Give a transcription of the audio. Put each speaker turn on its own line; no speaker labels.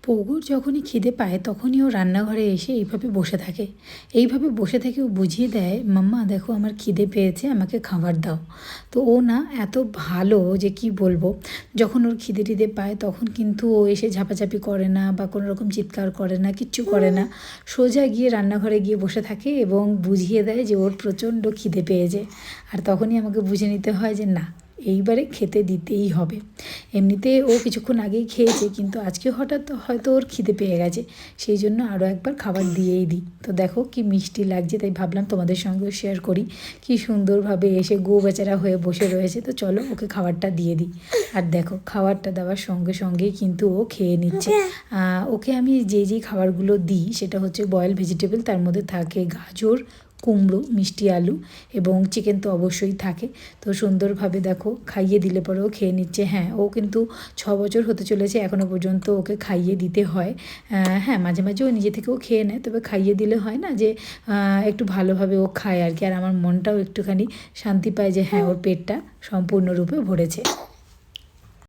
পগুর যখনই খিদে পায় তখনই ও রান্নাঘরে এসে এইভাবে বসে থাকে। এইভাবে বসে থেকে ও বুঝিয়ে দেয়, মাম্মা দেখো আমার খিদে পেয়েছে, আমাকে খাবার দাও। তো ও না এত ভালো যে কি বলবো। যখন ওর খিদে টিদে পায় তখন কিন্তু ও এসে ঝাপাঝাপি করে না বা কোনো রকম চিৎকার করে না, কিচ্ছু করে না। সোজা গিয়ে রান্নাঘরে গিয়ে বসে থাকে এবং বুঝিয়ে দেয় যে ওর প্রচণ্ড খিদে পেয়েছে। আর তখনই আমাকে বুঝে নিতে হয় যে না, এইবারে খেতে দিতেই হবে। এমনিতে ও কিছুক্ষণ আগেই খেয়েছে, কিন্তু আজকে হঠাৎ হয়তো ওর খিদে পেয়ে গেছে, সেই জন্য আরও একবার খাবার দিয়েই দিই। তো দেখো কি মিষ্টি লাগছে, তাই ভাবলাম তোমাদের সঙ্গেও শেয়ার করি। কি সুন্দরভাবে এসে গো বেচারা হয়ে বসে রয়েছে। তো চলো ওকে খাবারটা দিয়ে দিই। আর দেখো খাবারটা দেওয়ার সঙ্গে সঙ্গেই কিন্তু ও খেয়ে নিচ্ছে। ওকে আমি যেই খাবারগুলো দিই সেটা হচ্ছে বয়েল ভেজিটেবল, তার মধ্যে থাকে গাজর, কুমড়ো, মিষ্টি আলু এবং চিকেন তো অবশ্যই থাকে। তো সুন্দরভাবে দেখো খাইয়ে দিলে পরেও খেয়ে নিচ্ছে। হ্যাঁ, ও কিন্তু 6 বছর হতে চলেছে, এখনও পর্যন্ত ওকে খাইয়ে দিতে হয়। হ্যাঁ, মাঝে মাঝে ও নিজে থেকেও খেয়ে নেয়, তবে খাইয়ে দিলে হয় না যে একটু ভালোভাবে ও খায় আর কি। আর আমার মনটাও একটুখানি শান্তি পায় যে হ্যাঁ, ওর পেটটা সম্পূর্ণরূপে ভরেছে।